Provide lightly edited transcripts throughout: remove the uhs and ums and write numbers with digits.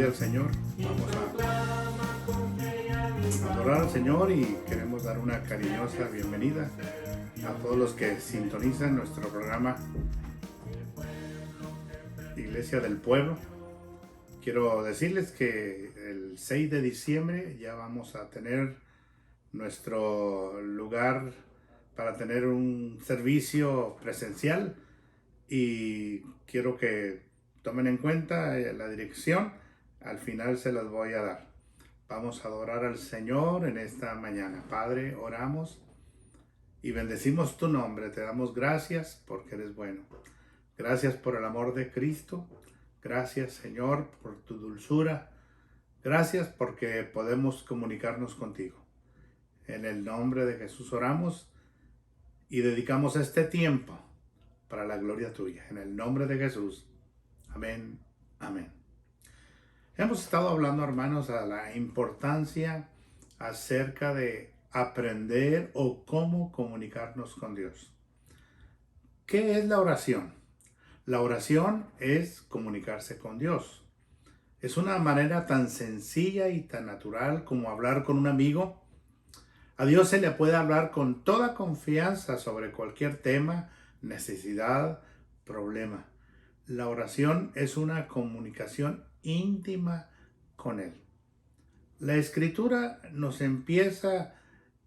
gloria al Señor. Vamos a adorar al Señor y queremos dar una cariñosa bienvenida a todos los que sintonizan nuestro programa Iglesia del Pueblo. Quiero decirles que el 6 de diciembre ya vamos a tener nuestro lugar para tener un servicio presencial y quiero que tomen en cuenta la dirección. Al final se las voy a dar. Vamos a adorar al Señor en esta mañana. Padre, oramos y bendecimos tu nombre. Te damos gracias porque eres bueno. Gracias por el amor de Cristo. Gracias, Señor, por tu dulzura. Gracias porque podemos comunicarnos contigo. En el nombre de Jesús oramos y dedicamos este tiempo para la gloria tuya. En el nombre de Jesús. Amén. Amén. Hemos estado hablando, hermanos, a la importancia acerca de aprender o cómo comunicarnos con Dios. ¿Qué es la oración? La oración es comunicarse con Dios. Es una manera tan sencilla y tan natural como hablar con un amigo. A Dios se le puede hablar con toda confianza sobre cualquier tema, necesidad, problema. La oración es una comunicación íntima con Él. La Escritura nos empieza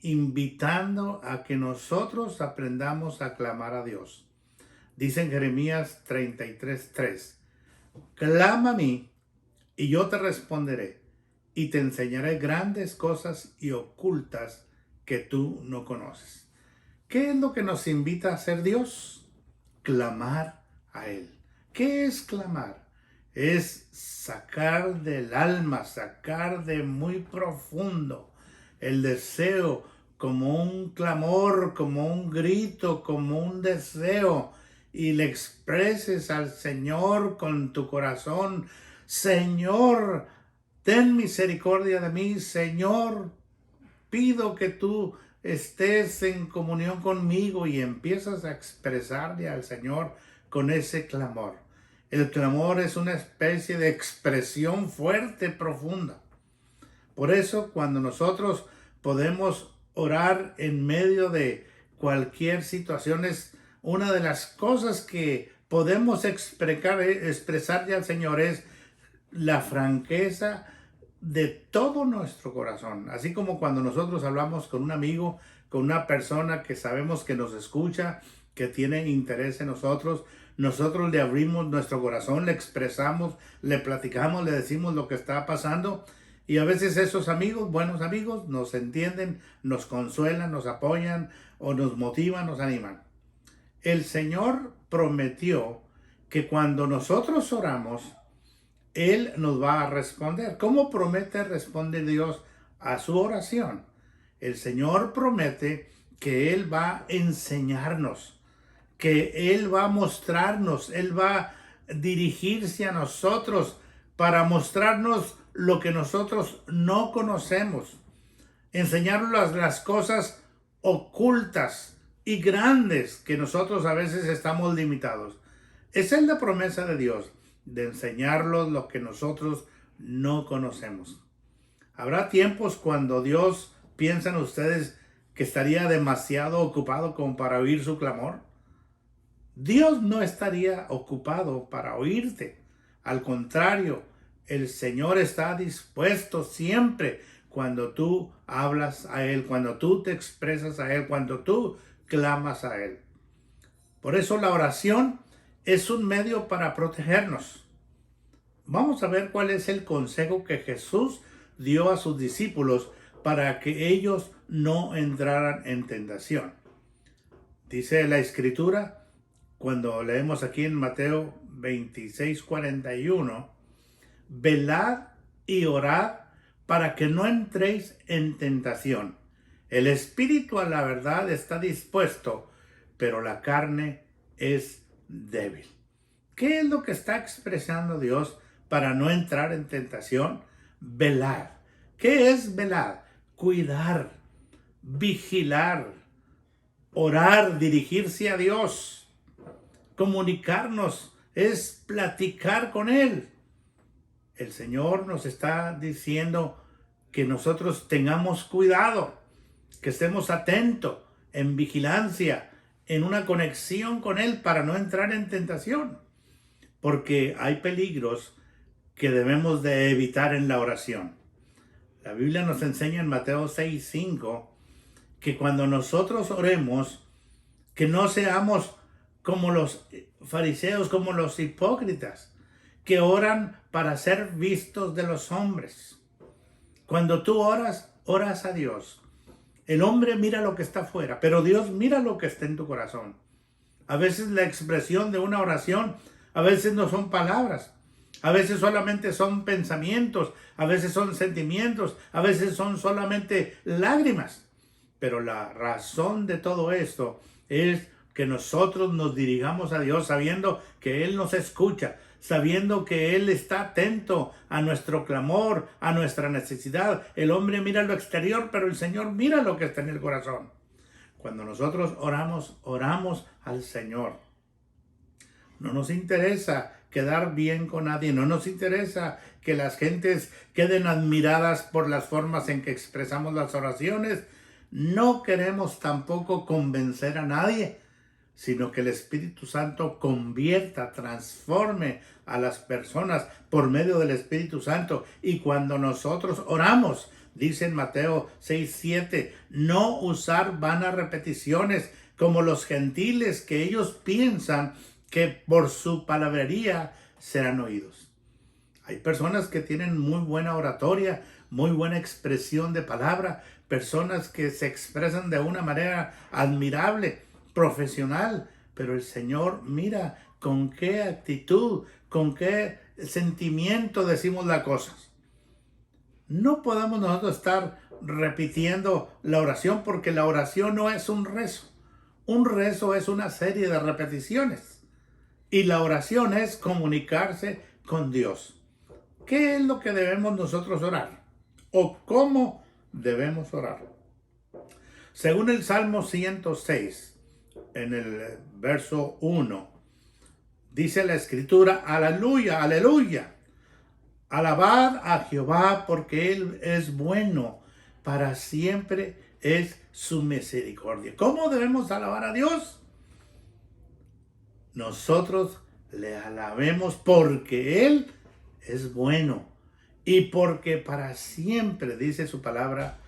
invitando a que nosotros aprendamos a clamar a Dios. Dice en Jeremías 33:3, clama a mí y yo te responderé y te enseñaré grandes cosas y ocultas que tú no conoces. ¿Qué es lo que nos invita a hacer Dios? Clamar a Él. ¿Qué es clamar? Es sacar del alma, sacar de muy profundo el deseo, como un clamor, como un grito, como un deseo, y le expreses al Señor con tu corazón: Señor, ten misericordia de mí. Señor, pido que tú estés en comunión conmigo, y empiezas a expresarle al Señor con ese clamor. El clamor es una especie de expresión fuerte, profunda. Por eso, cuando nosotros podemos orar en medio de cualquier situación, es una de las cosas que podemos expresarle al Señor, es la franqueza de todo nuestro corazón. Así como cuando nosotros hablamos con un amigo, con una persona que sabemos que nos escucha, que tiene interés en nosotros, nosotros le abrimos nuestro corazón, le expresamos, le platicamos, le decimos lo que está pasando, y a veces esos amigos, buenos amigos, nos entienden, nos consuelan, nos apoyan o nos motivan, nos animan. El Señor prometió que cuando nosotros oramos, Él nos va a responder. ¿Cómo promete responder Dios a su oración? El Señor promete que Él va a enseñarnos, que Él va a mostrarnos, Él va a dirigirse a nosotros para mostrarnos lo que nosotros no conocemos, enseñarnos las cosas ocultas y grandes que nosotros a veces estamos limitados. Esa es la promesa de Dios, de enseñarlos lo que nosotros no conocemos. Habrá tiempos cuando Dios piensan ustedes que estaría demasiado ocupado como para oír su clamor. Dios no estaría ocupado para oírte. Al contrario, el Señor está dispuesto siempre cuando tú hablas a Él, cuando tú te expresas a Él, cuando tú clamas a Él. Por eso la oración es un medio para protegernos. Vamos a ver cuál es el consejo que Jesús dio a sus discípulos para que ellos no entraran en tentación. Dice la Escritura, cuando leemos aquí en Mateo 26:41, velad y orad para que no entréis en tentación. El espíritu a la verdad está dispuesto, pero la carne es débil. ¿Qué es lo que está expresando Dios para no entrar en tentación? Velar. ¿Qué es velar? Cuidar, vigilar, orar, dirigirse a Dios. Comunicarnos es platicar con Él. el Señor nos está diciendo que nosotros tengamos cuidado, que estemos atentos, en vigilancia, en una conexión con Él para no entrar en tentación. Porque hay peligros que debemos de evitar en la oración. La Biblia nos enseña en Mateo 6:5 que cuando nosotros oremos, que no seamos como los fariseos, como los hipócritas, que oran para ser vistos de los hombres. Cuando tú oras, oras a Dios. El hombre mira lo que está afuera, pero Dios mira lo que está en tu corazón. A veces la expresión de una oración, a veces no son palabras, a veces solamente son pensamientos, a veces son sentimientos, a veces son solamente lágrimas. Pero la razón de todo esto es que nosotros nos dirigamos a Dios sabiendo que Él nos escucha, sabiendo que Él está atento a nuestro clamor, a nuestra necesidad. El hombre mira lo exterior, pero el Señor mira lo que está en el corazón. Cuando nosotros oramos, oramos al Señor. No nos interesa quedar bien con nadie, no nos interesa que las gentes queden admiradas por las formas en que expresamos las oraciones. No queremos tampoco convencer a nadie, sino que el Espíritu Santo convierta, transforme a las personas por medio del Espíritu Santo. Y cuando nosotros oramos, dice en Mateo 6:7, no usar vanas repeticiones como los gentiles, que ellos piensan que por su palabrería serán oídos. Hay personas que tienen muy buena oratoria, muy buena expresión de palabra, personas que se expresan de una manera admirable, profesional, pero el Señor mira con qué actitud, con qué sentimiento decimos las cosas. No podemos nosotros estar repitiendo la oración, porque la oración no es un rezo. Un rezo es una serie de repeticiones y la oración es comunicarse con Dios. ¿Qué es lo que debemos nosotros orar? ¿O cómo debemos orar? Según el Salmo 106, en el verso 1, dice la Escritura: aleluya, aleluya. Alabad a Jehová, porque Él es bueno, para siempre es su misericordia. ¿Cómo debemos alabar a Dios? Nosotros le alabemos porque Él es bueno y porque para siempre, dice su palabra,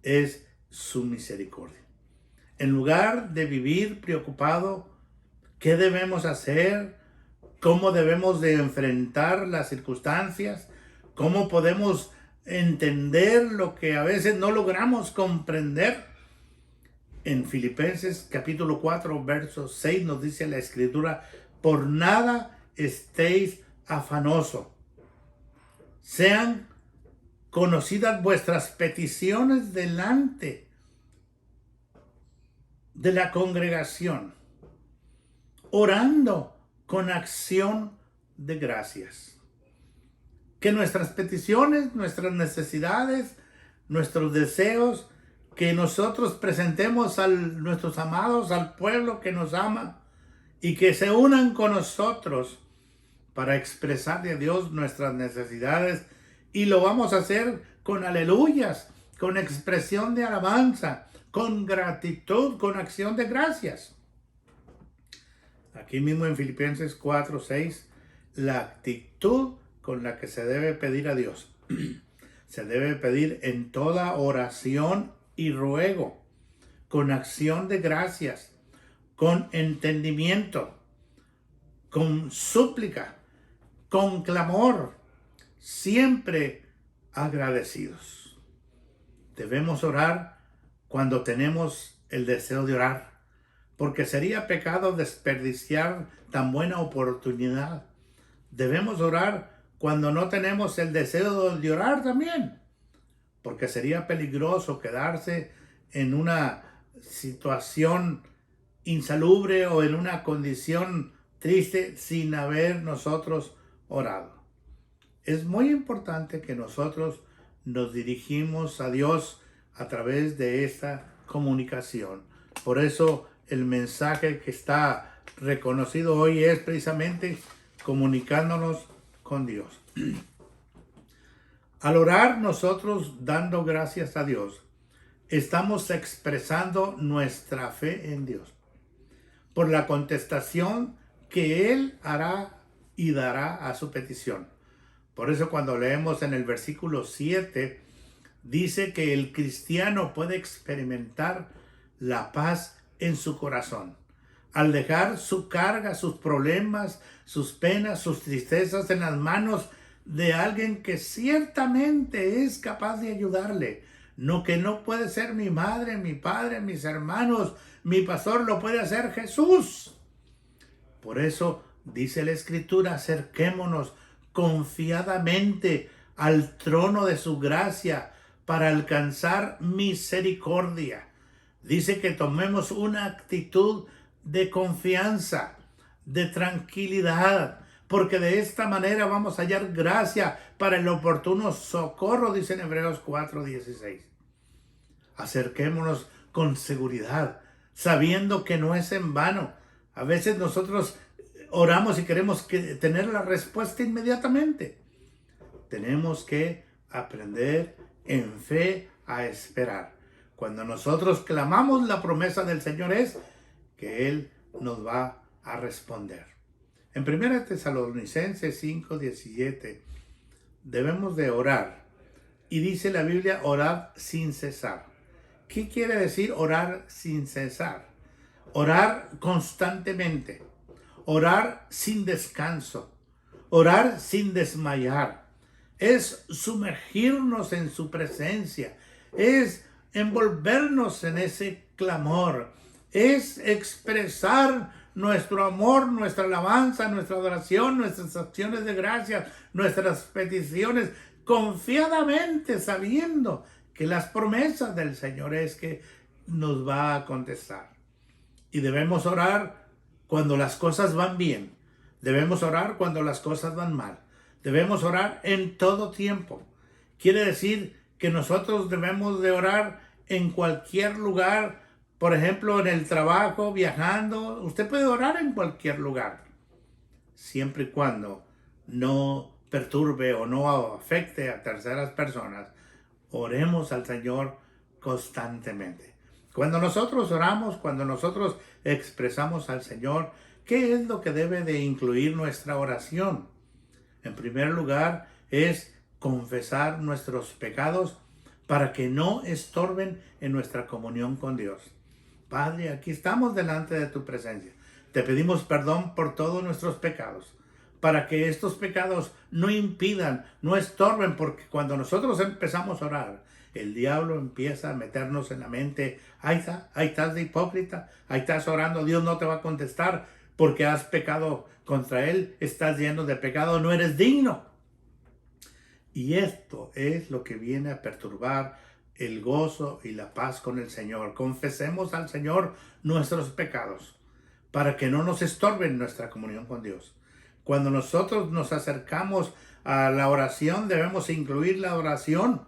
es su misericordia. En lugar de vivir preocupado, ¿qué debemos hacer? ¿Cómo debemos de enfrentar las circunstancias? ¿Cómo podemos entender lo que a veces no logramos comprender? En Filipenses capítulo 4, verso 6 nos dice la Escritura: por nada estéis afanosos. Sean conocidas vuestras peticiones delante de la congregación, orando con acción de gracias. Que nuestras peticiones, nuestras necesidades, nuestros deseos, que nosotros presentemos a nuestros amados, al pueblo que nos ama, y que se unan con nosotros para expresarle a Dios nuestras necesidades. Y lo vamos a hacer con aleluyas, con expresión de alabanza, con gratitud, con acción de gracias. Aquí mismo en Filipenses 4:6, la actitud con la que se debe pedir a Dios. Se debe pedir en toda oración y ruego, con acción de gracias, con entendimiento, con súplica, con clamor, siempre agradecidos. Debemos orar cuando tenemos el deseo de orar, porque sería pecado desperdiciar tan buena oportunidad. Debemos orar cuando no tenemos el deseo de orar también, porque sería peligroso quedarse en una situación insalubre o en una condición triste sin haber nosotros orado. Es muy importante que nosotros nos dirigimos a Dios a través de esta comunicación. Por eso el mensaje que está reconocido hoy es precisamente comunicándonos con Dios. Al orar nosotros dando gracias a Dios, estamos expresando nuestra fe en Dios por la contestación que Él hará y dará a su petición. Por eso cuando leemos en el versículo 7, dice que el cristiano puede experimentar la paz en su corazón al dejar su carga, sus problemas, sus penas, sus tristezas en las manos de alguien que ciertamente es capaz de ayudarle. No, que no puede ser mi madre, mi padre, mis hermanos, mi pastor, lo puede hacer Jesús. Por eso dice la Escritura, acerquémonos confiadamente al trono de su gracia para alcanzar misericordia. Dice que tomemos una actitud de confianza, de tranquilidad, porque de esta manera vamos a hallar gracia para el oportuno socorro, dice en Hebreos 4:16. Acerquémonos con seguridad, sabiendo que no es en vano. A veces nosotros oramos y queremos tener la respuesta inmediatamente. Tenemos que aprender en fe a esperar. Cuando nosotros clamamos, la promesa del Señor es que Él nos va a responder. En 1 Tesalonicenses 5:17 debemos de orar. Y dice la Biblia, orar sin cesar. ¿Qué quiere decir orar sin cesar? Orar constantemente. Orar sin descanso. Orar sin desmayar. Es sumergirnos en su presencia. Es envolvernos en ese clamor. Es expresar nuestro amor, nuestra alabanza, nuestra adoración, nuestras acciones de gracias, nuestras peticiones, confiadamente sabiendo que las promesas del Señor es que nos va a contestar. Y debemos orar cuando las cosas van bien. Debemos orar cuando las cosas van mal. Debemos orar en todo tiempo. Quiere decir que nosotros debemos de orar en cualquier lugar. Por ejemplo, en el trabajo, viajando. Usted puede orar en cualquier lugar, siempre y cuando no perturbe o no afecte a terceras personas. Oremos al Señor constantemente. Cuando nosotros oramos, cuando nosotros expresamos al Señor, ¿qué es lo que debe de incluir nuestra oración? En primer lugar, es confesar nuestros pecados para que no estorben en nuestra comunión con Dios. Padre, aquí estamos delante de tu presencia. Te pedimos perdón por todos nuestros pecados, para que estos pecados no impidan, no estorben, porque cuando nosotros empezamos a orar, el diablo empieza a meternos en la mente, ahí estás de hipócrita, ahí estás orando, Dios no te va a contestar porque has pecado contra Él, estás lleno de pecado, no eres digno. Y esto es lo que viene a perturbar el gozo y la paz con el Señor. Confesemos al Señor nuestros pecados para que no nos estorben nuestra comunión con Dios. Cuando nosotros nos acercamos a la oración, debemos incluir la oración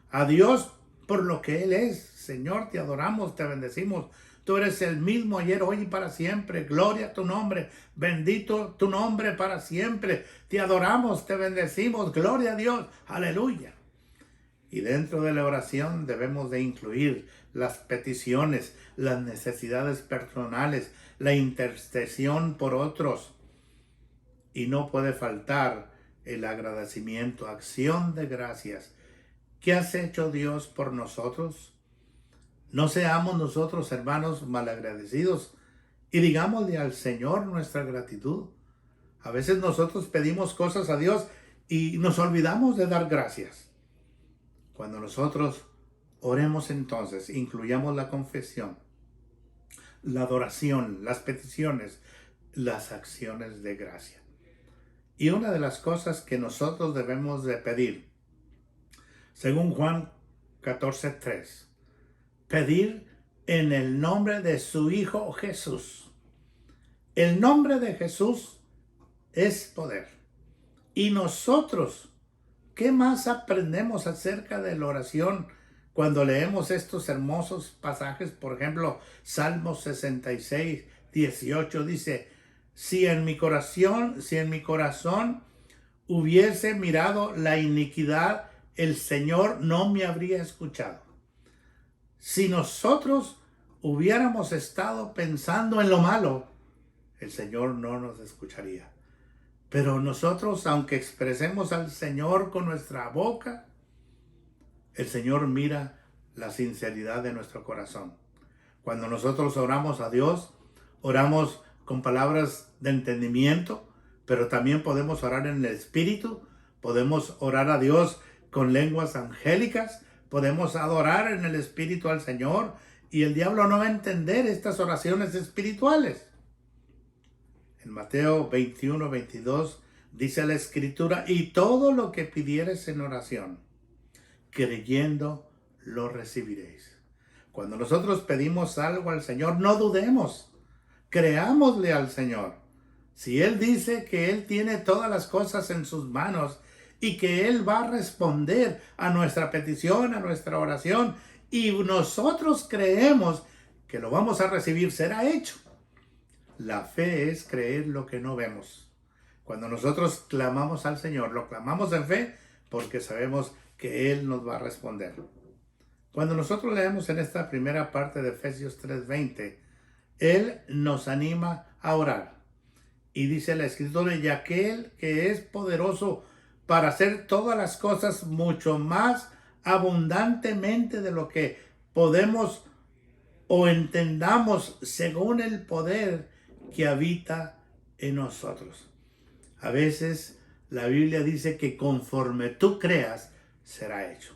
a Dios por lo que Él es. Señor, te adoramos, te bendecimos. Tú eres el mismo ayer, hoy y para siempre. Gloria a tu nombre. Bendito tu nombre para siempre. Te adoramos, te bendecimos. Gloria a Dios. Aleluya. Y dentro de la oración debemos de incluir las peticiones, las necesidades personales, la intercesión por otros. Y no puede faltar el agradecimiento, acción de gracias. ¿Qué has hecho Dios por nosotros? No seamos nosotros, hermanos, malagradecidos y digámosle al Señor nuestra gratitud. A veces nosotros pedimos cosas a Dios y nos olvidamos de dar gracias. Cuando nosotros oremos entonces, incluyamos la confesión, la adoración, las peticiones, las acciones de gracia. Y una de las cosas que nosotros debemos de pedir, según Juan 14:3, pedir en el nombre de su Hijo Jesús. El nombre de Jesús es poder. Y nosotros, ¿qué más aprendemos acerca de la oración cuando leemos estos hermosos pasajes? Por ejemplo, Salmos 66:18 dice, si en mi corazón hubiese mirado la iniquidad, el Señor no me habría escuchado. Si nosotros hubiéramos estado pensando en lo malo, el Señor no nos escucharía. Pero nosotros, aunque expresemos al Señor con nuestra boca, el Señor mira la sinceridad de nuestro corazón. Cuando nosotros oramos a Dios, oramos con palabras de entendimiento, pero también podemos orar en el Espíritu, podemos orar a Dios con lenguas angélicas, podemos adorar en el Espíritu al Señor, y el diablo no va a entender estas oraciones espirituales. En Mateo 21-22 dice la Escritura: y todo lo que pidieres en oración, creyendo, lo recibiréis. Cuando nosotros pedimos algo al Señor, no dudemos, creámosle al Señor. Si Él dice que Él tiene todas las cosas en sus manos y que Él va a responder a nuestra petición, a nuestra oración, y nosotros creemos que lo vamos a recibir, será hecho. La fe es creer lo que no vemos. Cuando nosotros clamamos al Señor, lo clamamos en fe porque sabemos que Él nos va a responder. Cuando nosotros leemos en esta primera parte de Efesios 3:20, Él nos anima a orar. Y dice la Escritura: y aquel que es poderoso para hacer todas las cosas mucho más abundantemente de lo que podemos o entendamos, según el poder que habita en nosotros. A veces la Biblia dice que conforme tú creas, será hecho.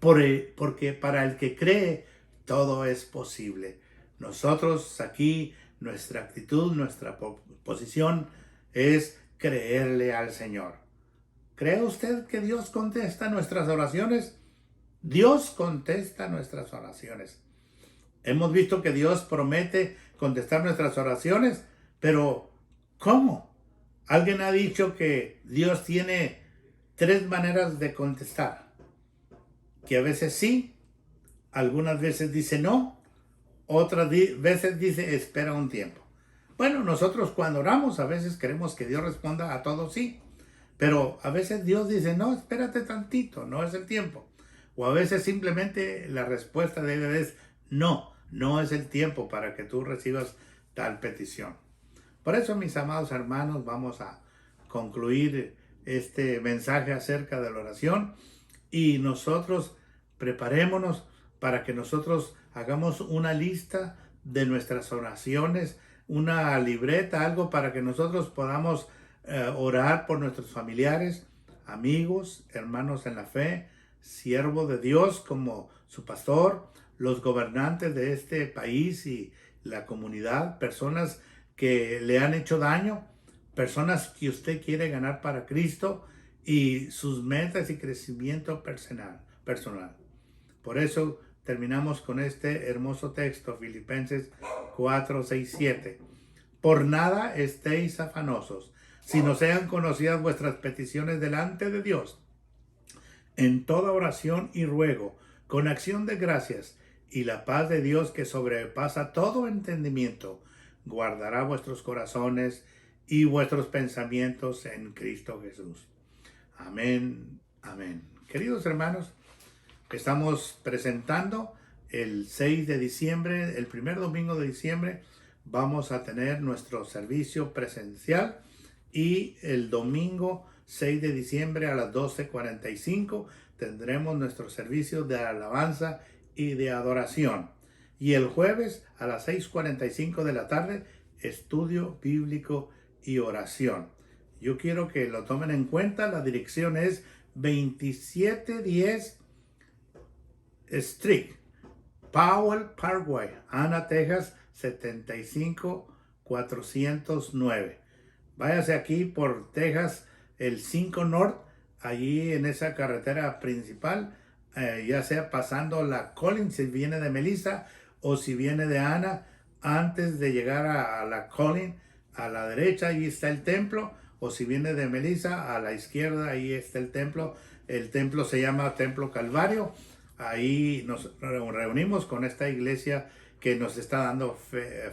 Porque para el que cree, todo es posible. Nosotros aquí, nuestra actitud, nuestra posición es creerle al Señor. ¿Cree usted que Dios contesta nuestras oraciones? Dios contesta nuestras oraciones. Hemos visto que Dios promete contestar nuestras oraciones, pero ¿cómo? Alguien ha dicho que Dios tiene 3 maneras de contestar. Que a veces sí, algunas veces dice no, otras veces dice espera un tiempo. Bueno, nosotros cuando oramos a veces queremos que Dios responda a todo sí, pero a veces Dios dice no, espérate tantito, no es el tiempo. O a veces simplemente la respuesta de Él es no, no es el tiempo para que tú recibas tal petición. Por eso, mis amados hermanos, vamos a concluir este mensaje acerca de la oración, y nosotros preparémonos para que nosotros hagamos una lista de nuestras oraciones, una libreta, algo para que nosotros podamos orar por nuestros familiares, amigos, hermanos en la fe, siervos de Dios como su pastor, los gobernantes de este país y la comunidad, personas que le han hecho daño, personas que usted quiere ganar para Cristo, y sus metas y crecimiento personal. Por eso terminamos con este hermoso texto, Filipenses 4, 6, 7. Por nada estéis afanosos, sino sean conocidas vuestras peticiones delante de Dios, en toda oración y ruego, con acción de gracias, y la paz de Dios, que sobrepasa todo entendimiento, guardará vuestros corazones y vuestros pensamientos en Cristo Jesús. Amén, amén. Queridos hermanos, estamos presentando el 6 de diciembre, el primer domingo de diciembre, vamos a tener nuestro servicio presencial, y el domingo 6 de diciembre a las 12:45 tendremos nuestro servicio de alabanza y de adoración. Y el jueves a las 6:45 de la tarde, estudio bíblico y oración. Yo quiero que lo tomen en cuenta. La dirección es 2710 Street, Powell Parkway, Ana, Texas, 75409. Váyase aquí por Texas, el 5 North, allí en esa carretera principal, ya sea pasando la Collins, si viene de Melissa, o si viene de Ana, antes de llegar a la Collins, a la derecha, ahí está el templo. O si viene de Melissa, a la izquierda, ahí está el templo. El templo se llama Templo Calvario. Ahí nos reunimos con esta iglesia que nos está dando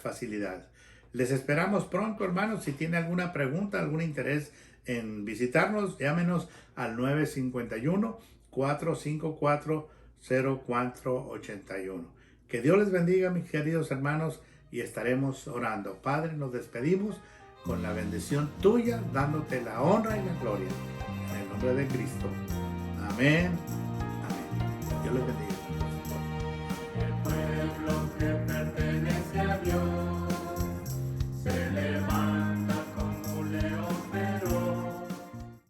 facilidad. Les esperamos pronto, hermanos. Si tiene alguna pregunta, algún interés en visitarnos, llámenos al 951-454-0481. Que Dios les bendiga, mis queridos hermanos, y estaremos orando. Padre, nos despedimos con la bendición tuya, dándote la honra y la gloria. En el nombre de Cristo. Amén. Amén. Dios les bendiga.